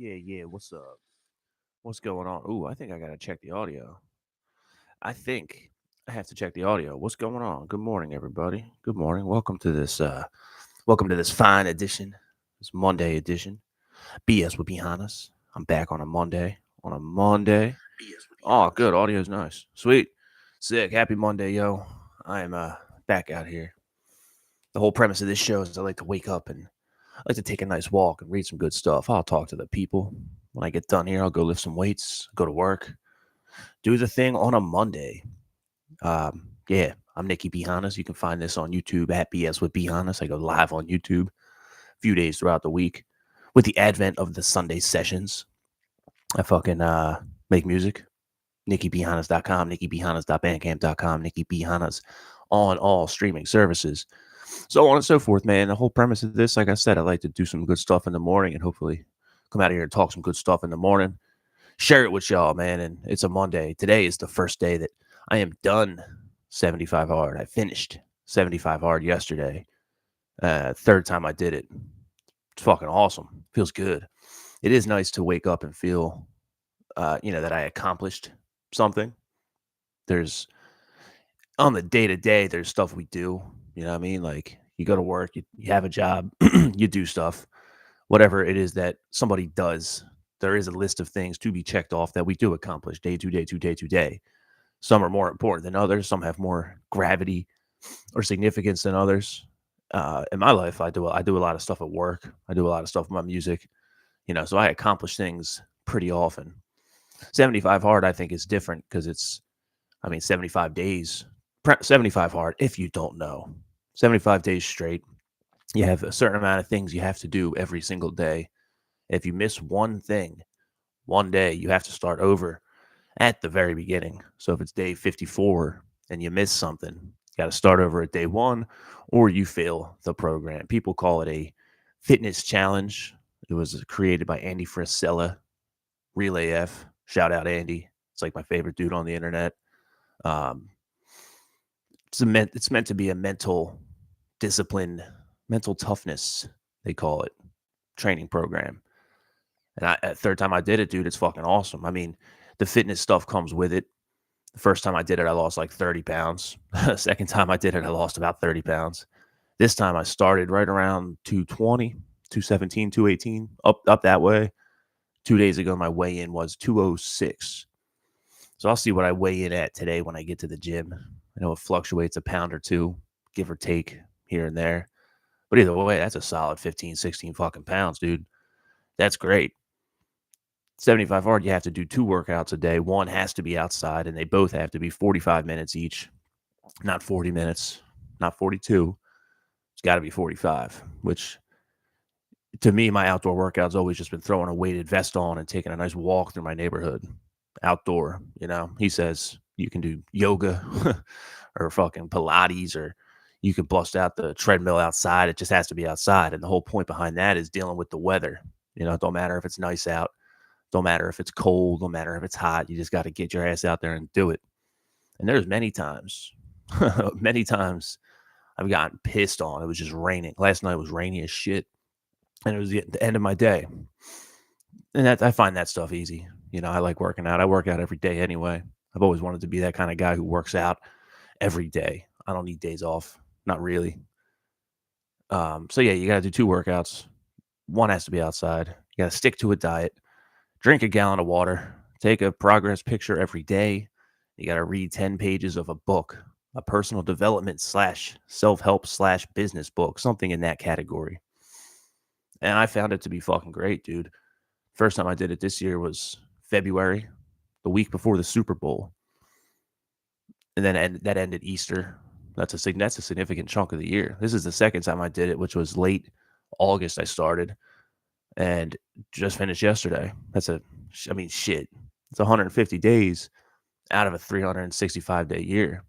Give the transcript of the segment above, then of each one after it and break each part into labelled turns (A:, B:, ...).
A: Yeah, what's up? What's going on? Ooh, I think I gotta check the audio. I think I have to check the audio. What's going on? Good morning, everybody. Good morning. Welcome to this fine edition, this Monday edition. BS with Hannas. I'm back on a Monday. On a Monday. Oh, good. Audio's nice. Sweet. Sick. Happy Monday, yo. I am back out here. The whole premise of this show is I like to wake up and I like to take a nice walk and read some good stuff. I'll talk to the people. When I get done here, I'll go lift some weights, go to work, do the thing on a Monday. Yeah, I'm Nikki B. Hannas. You can find this on YouTube at BS with B. Hannas. I go live on YouTube a few days throughout the week. With the advent of the Sunday sessions, I fucking make music. NikkiBHannas.com, NikkiBHannas.bandcamp.com, Nikki B. Hannas on all streaming services. So on and so forth, man. The whole premise of this, like I said, I like to do some good stuff in the morning and hopefully come out here and talk some good stuff in the morning. Share it with y'all, man. And it's a Monday. Today is the first day that I am done 75 hard. I finished 75 hard yesterday. Third time I did it. It's fucking awesome. Feels good. It is nice to wake up and feel, that I accomplished something. There's on the day to day, there's stuff we do. You know what I mean? Like you go to work, you have a job, you do stuff, whatever it is that somebody does. There is a list of things to be checked off that we do accomplish day to day to day to day. Some are more important than others. Some have more gravity or significance than others. In my life, I do a lot of stuff at work. I do a lot of stuff with my music. So I accomplish things pretty often. 75 hard, I think, is different because 75 days, 75 hard. If you don't know, 75 days straight, you have a certain amount of things you have to do every single day. If you miss one thing, one day, you have to start over at the very beginning. So if it's day 54 and you miss something, you got to start over at day one or you fail the program. People call it a fitness challenge. It was created by Andy Frisella, Relay F. Shout out Andy. It's like my favorite dude on the internet. Um, it's meant to be a mental discipline, mental toughness, they call it, training program. And third time I did it, dude, it's fucking awesome. I mean, the fitness stuff comes with it. The first time I did it, I lost like 30 pounds. Second time I did it, I lost about 30 pounds. This time I started right around 220, 217, 218, up that way. 2 days ago, my weigh-in was 206. So I'll see what I weigh in at today when I get to the gym. I know it fluctuates a pound or two, give or take here and there. But either way, that's a solid 15, 16 fucking pounds, dude. That's great. 75 hard, you have to do 2 workouts a day. One has to be outside, and they both have to be 45 minutes each. Not 40 minutes, not 42. It's got to be 45, which to me, my outdoor workout's always just been throwing a weighted vest on and taking a nice walk through my neighborhood. Outdoor, he says you can do yoga or fucking Pilates or you can bust out the treadmill outside. It just has to be outside. And the whole point behind that is dealing with the weather. It don't matter if it's nice out. Don't matter if it's cold. Don't matter if it's hot. You just got to get your ass out there and do it. And there's many times, many times I've gotten pissed on. It was just raining. Last night was rainy as shit. And it was the end of my day. And I find that stuff easy. I like working out. I work out every day anyway. I've always wanted to be that kind of guy who works out every day. I don't need days off. Not really. So yeah, you got to do 2 workouts. One has to be outside. You got to stick to a diet. Drink a gallon of water. Take a progress picture every day. You got to read 10 pages of a book, a personal development / self-help / business book, something in that category. And I found it to be fucking great, dude. First time I did it this year was February, the week before the Super Bowl. And then that ended Easter. That's a significant chunk of the year. This is the second time I did it, which was late August I started and just finished yesterday. Shit. It's 150 days out of a 365-day year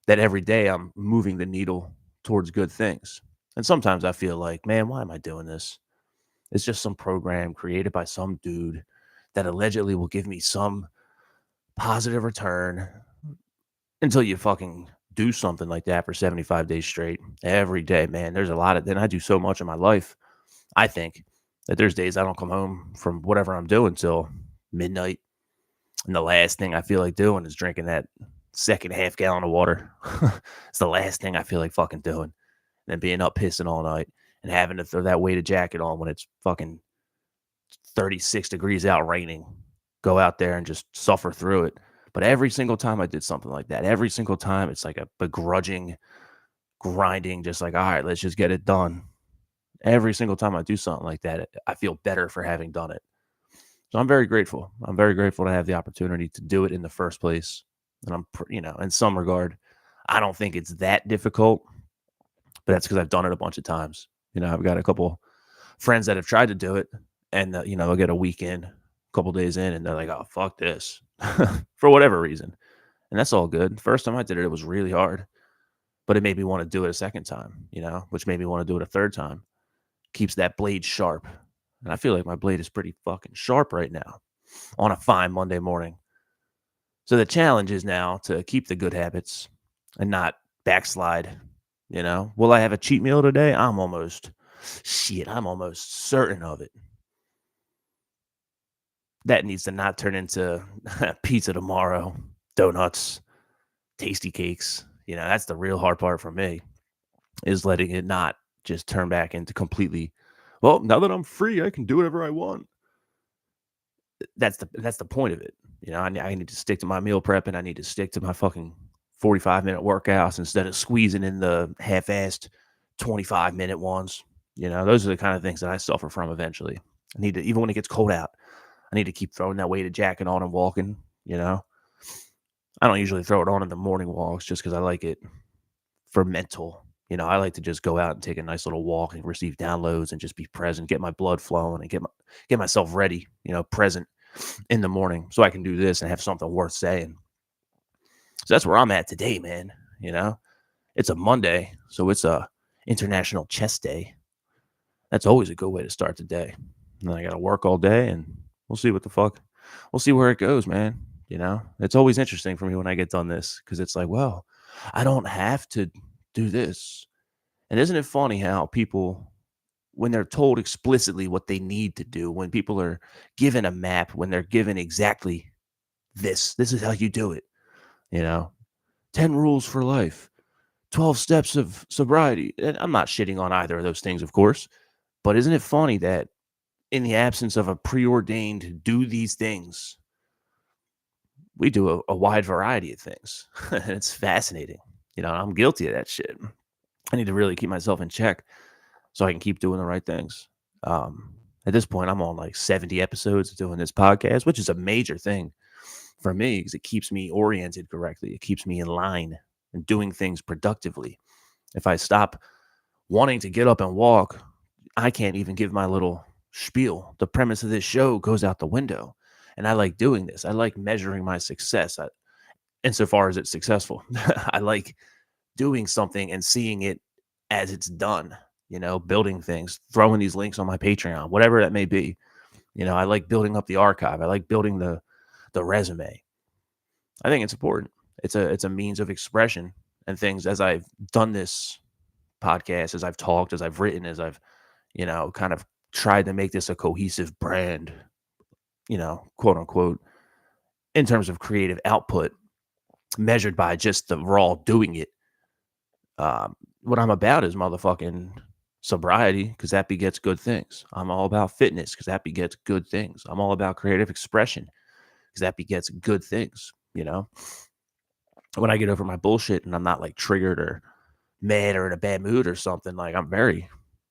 A: that every day I'm moving the needle towards good things. And sometimes I feel like, man, why am I doing this? It's just some program created by some dude that allegedly will give me some positive return until you fucking do something like that for 75 days straight every day, man. There's a lot of, then I do so much in my life, I think, That there's days I don't come home from whatever I'm doing till midnight. And the last thing I feel like doing is drinking that second half gallon of water. It's the last thing I feel like fucking doing. And then being up pissing all night and having to throw that weighted jacket on when it's fucking 36 degrees out raining. Go out there and just suffer through it. But every single time I did something like that, every single time it's like a begrudging, grinding, just like, all right, let's just get it done. Every single time I do something like that, I feel better for having done it. So I'm very grateful. I'm very grateful to have the opportunity to do it in the first place. And I'm, in some regard, I don't think it's that difficult, but that's because I've done it a bunch of times. I've got a couple friends that have tried to do it, and they'll get a weekend, a couple days in, and they're like, "Oh, fuck this," for whatever reason, and that's all good. First time I did it, it was really hard, but it made me want to do it a second time, which made me want to do it a third time. Keeps that blade sharp. And I feel like my blade is pretty fucking sharp right now on a fine Monday morning. So the challenge is now to keep the good habits and not backslide. Will I have a cheat meal today? I'm almost certain of it. That needs to not turn into pizza tomorrow, donuts, tasty cakes. That's the real hard part for me, is letting it not just turn back into completely, well, now that I'm free, I can do whatever I want. That's the point of it. I need to stick to my meal prep, and I need to stick to my fucking 45-minute workouts instead of squeezing in the half-assed 25-minute ones. Those are the kind of things that I suffer from eventually. I need to, even when it gets cold out, I need to keep throwing that weighted jacket on and walking. I don't usually throw it on in the morning walks just because I like it for mental. I like to just go out and take a nice little walk and receive downloads and just be present, get my blood flowing, and get myself ready, present in the morning so I can do this and have something worth saying. So that's where I'm at today, man. It's a Monday, so it's a International Chest Day. That's always a good way to start the day. And then I got to work all day, and we'll see we'll see where it goes, man. It's always interesting for me when I get done this, because it's like, well, I don't have to do this. And isn't it funny how people, when they're told explicitly what they need to do, when people are given a map, when they're given exactly this is how you do it, 10 rules for life, 12 steps of sobriety. And I'm not shitting on either of those things, of course, but isn't it funny that in the absence of a preordained do these things, we do a wide variety of things. And it's fascinating. I'm guilty of that shit. I need to really keep myself in check so I can keep doing the right things. At this point, I'm on like 70 episodes doing this podcast, which is a major thing for me because it keeps me oriented correctly. It keeps me in line and doing things productively. If I stop wanting to get up and walk, I can't even give my little spiel. The premise of this show goes out the window. And I like doing this. I like measuring my success insofar as it's successful. I like doing something and seeing it as it's done, building things, throwing these links on my Patreon, whatever that may be. I like building up the archive. I like building the resume. I think it's important. It's a means of expression and things. As I've done this podcast, as I've talked, as I've written, as I've, kind of tried to make this a cohesive brand, quote unquote, in terms of creative output measured by just the raw doing it. What I'm about is motherfucking sobriety, because that begets good things. I'm all about fitness because that begets good things. I'm all about creative expression because that begets good things. When I get over my bullshit and I'm not like triggered or mad or in a bad mood or something, like I'm very,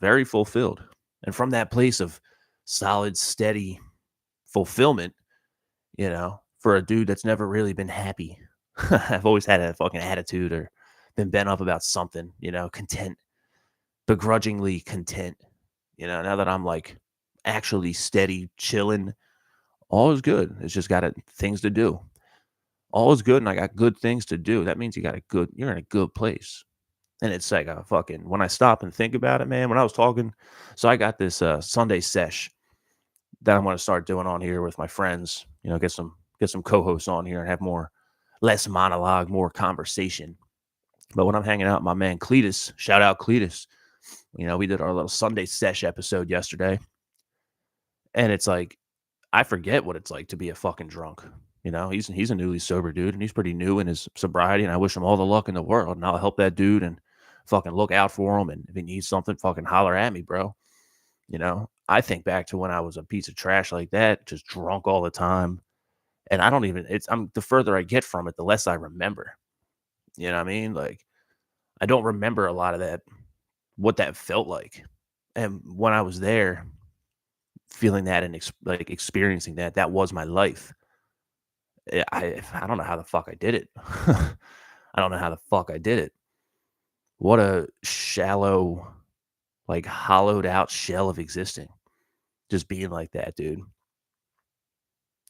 A: very fulfilled. And from that place of solid, steady fulfillment, for a dude that's never really been happy. I've always had a fucking attitude or been bent up about something, content, begrudgingly content. Now that I'm like actually steady, chilling, all is good. It's just got things to do. All is good, and I got good things to do. That means you're in a good place. And it's like a fucking, when I stop and think about it, man, when I was talking, so I got this Sunday sesh that I'm going to start doing on here with my friends, get some co-hosts on here and have less monologue, more conversation. But when I'm hanging out with my man Cletus, shout out Cletus, we did our little Sunday sesh episode yesterday. And it's like, I forget what it's like to be a fucking drunk. You know, he's a newly sober dude, and he's pretty new in his sobriety, and I wish him all the luck in the world. And I'll help that dude and fucking look out for him. And if he needs something, fucking holler at me, bro. You know, I think back to when I was a piece of trash like that, just drunk all the time. And I don't even, I'm the further I get from it, the less I remember. You know what I mean? Like, I don't remember a lot of that, what that felt like. And when I was there, feeling that and like experiencing that, that was my life. I don't know how the fuck I did it. I don't know how the fuck I did it. What a shallow, like hollowed out shell of existing. Just being like that, dude.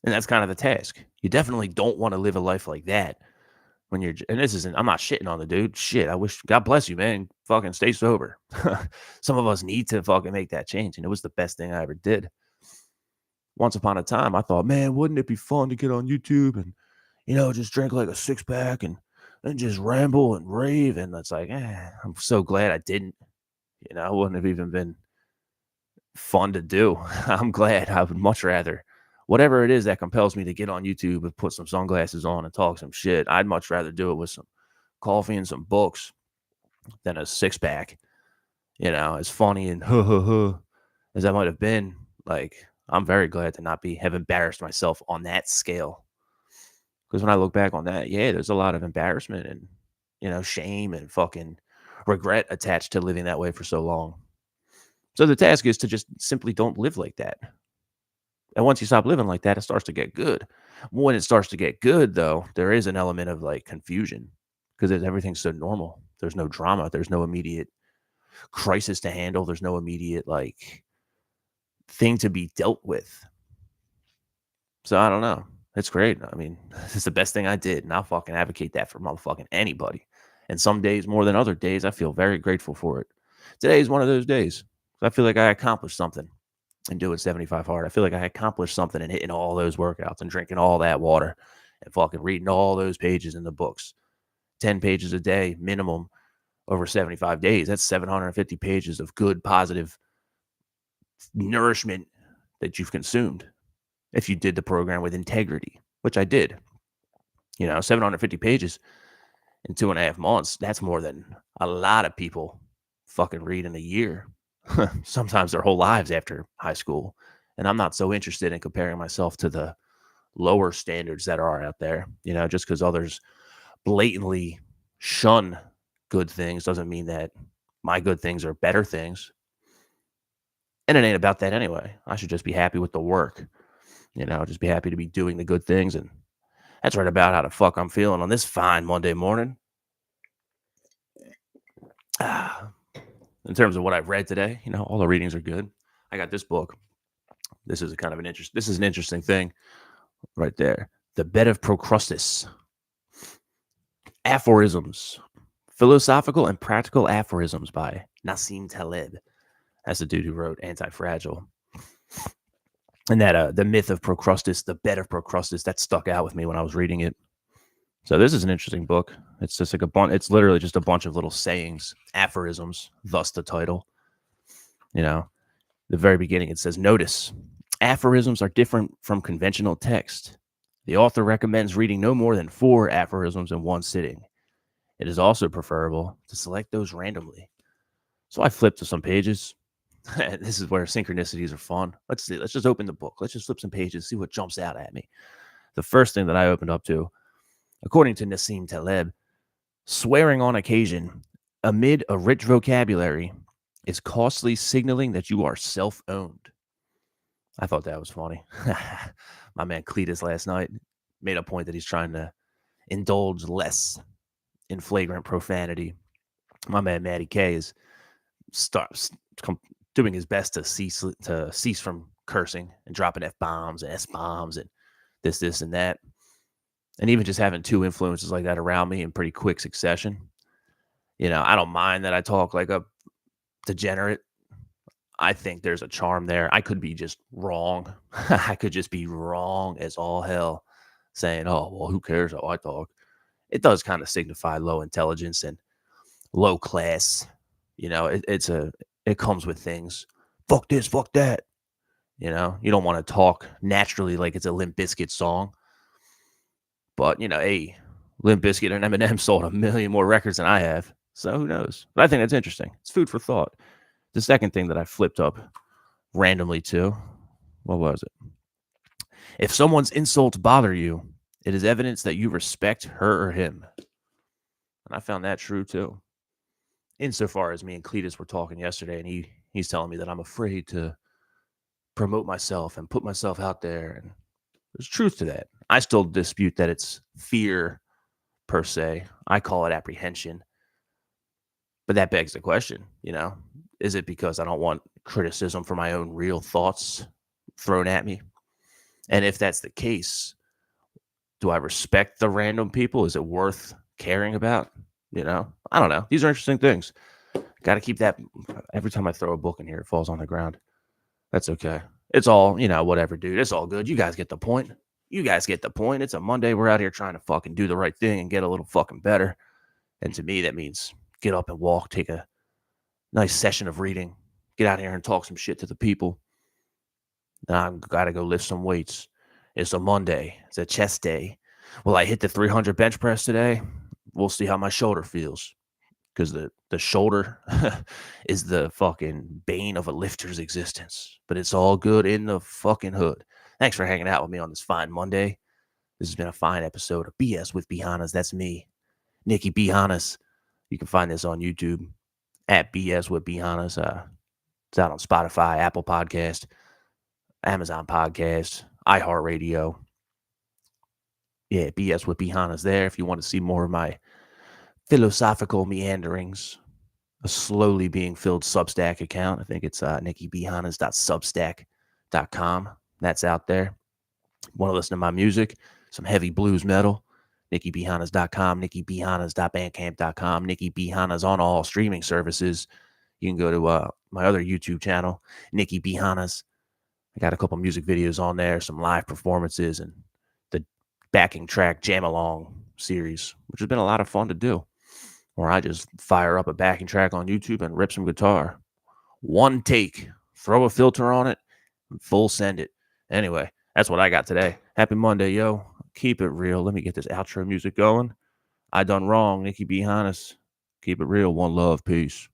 A: And that's kind of the task. You definitely don't want to live a life like that when you're, and this isn't, I'm not shitting on the dude. Shit, I wish, God bless you, man. Fucking stay sober. Some of us need to fucking make that change. And it was the best thing I ever did. Once upon a time, I thought, man, wouldn't it be fun to get on YouTube and, just drink like a six pack and just ramble and rave? And it's like, I'm so glad I didn't. It wouldn't have even been fun to do. I'm glad. I would much rather, whatever it is that compels me to get on YouTube and put some sunglasses on and talk some shit, I'd much rather do it with some coffee and some books than a six pack. As funny and as I might have been, like, I'm very glad to not have embarrassed myself on that scale. Because when I look back on that, yeah, there's a lot of embarrassment and, shame and fucking regret attached to living that way for so long. So the task is to just simply don't live like that. And once you stop living like that, it starts to get good. When it starts to get good, though, there is an element of like confusion because everything's so normal. There's no drama. There's no immediate crisis to handle. There's no immediate like thing to be dealt with. So I don't know. It's great. I mean, it's the best thing I did, and I'll fucking advocate that for motherfucking anybody. And some days more than other days, I feel very grateful for it. Today is one of those days. I feel like I accomplished something in doing 75 hard. I feel like I accomplished something in hitting all those workouts and drinking all that water and fucking reading all those pages in the books. 10 pages a day minimum over 75 days. That's 750 pages of good, positive nourishment that you've consumed if you did the program with integrity, which I did. 750 pages in 2.5 months. That's more than a lot of people fucking read in a year. Sometimes their whole lives after high school. And I'm not so interested in comparing myself to the lower standards that are out there. Just because others blatantly shun good things doesn't mean that my good things are better things. And it ain't about that anyway. I should just be happy with the work. Just be happy to be doing the good things. And that's right about how the fuck I'm feeling on this fine Monday morning. In terms of what I've read today, all the readings are good. I got this book. This is this is an interesting thing right there. The Bed of Procrustes. Aphorisms. Philosophical and Practical Aphorisms by Nassim Taleb. That's the dude who wrote Anti-Fragile. And that the myth of Procrustes, the bed of Procrustes, that stuck out with me when I was reading it. So this is an interesting book. It's just like it's literally just a bunch of little sayings, aphorisms, thus the title. The very beginning, it says, notice, aphorisms are different from conventional text. The author recommends reading no more than 4 aphorisms in one sitting. It is also preferable to select those randomly. So I flipped to some pages. This is where synchronicities are fun. Let's see. Let's just open the book. Let's just flip some pages, see what jumps out at me. The first thing that I opened up to, according to Nassim Taleb, swearing on occasion amid a rich vocabulary is costly signaling that you are self-owned. I thought that was funny. My man Cletus last night made a point that he's trying to indulge less in flagrant profanity. My man Matty K is doing his best to cease from cursing and dropping F-bombs and S-bombs and this and that. And even just having 2 influences like that around me in pretty quick succession. I don't mind that I talk like a degenerate. I think there's a charm there. I could be just wrong. I could just be wrong as all hell, saying, oh, well, who cares how I talk? It does kind of signify low intelligence and low class. It comes with things. Fuck this, fuck that. You know, you don't want to talk naturally like it's a Limp Bizkit song. But, you know, hey, Limp Bizkit and Eminem sold a million more records than I have. So who knows? But I think that's interesting. It's food for thought. The second thing that I flipped up randomly to, what was it? If someone's insults bother you, it is evidence that you respect her or him. And I found that true too. Insofar as me and Cletus were talking yesterday, and he's telling me that I'm afraid to promote myself and put myself out there. And there's truth to that. I still dispute that it's fear per se. I call it apprehension. But that begs the question, you know, is it because I don't want criticism for my own real thoughts thrown at me? And if that's the case, do I respect the random people? Is it worth caring about? You know, I don't know. These are interesting things. Got to keep that. Every time I throw a book in here, it falls on the ground. That's okay. It's all, you know, whatever, dude. It's all good. You guys get the point. You guys get the point. It's a Monday. We're out here trying to fucking do the right thing and get a little fucking better. And to me, that means get up and walk, take a nice session of reading, get out here and talk some shit to the people. Now I've got to go lift some weights. It's a Monday. It's a chest day. Will I hit the 300 bench press today? We'll see how my shoulder feels. Because the shoulder is the fucking bane of a lifter's existence. But it's all good in the fucking hood. Thanks for hanging out with me on this fine Monday. This has been a fine episode of BS with B. Hannas. That's me, Nikki B. Hannas. You can find this on YouTube at BS with B. Hannas. It's out on Spotify, Apple Podcast, Amazon Podcast, iHeartRadio. Yeah, BS with B. Hannas there if you want to see more of my philosophical meanderings. A slowly being filled Substack account. I think it's nickybhannas.substack.com. That's out there. Want to listen to my music? Some heavy blues metal? nickybhannas.com, nickybhannas.bandcamp.com, Nicky B. Hannas on all streaming services. You can go to my other YouTube channel, Nicky B. Hannas. I got a couple music videos on there, some live performances, and the backing track Jam Along series, which has been a lot of fun to do. Or I just fire up a backing track on YouTube and rip some guitar. One take, throw a filter on it, and full send it. Anyway, that's what I got today. Happy Monday, yo. Keep it real. Let me get this outro music going. I done wrong. Nicky B. Hannas. Keep it real. One love. Peace.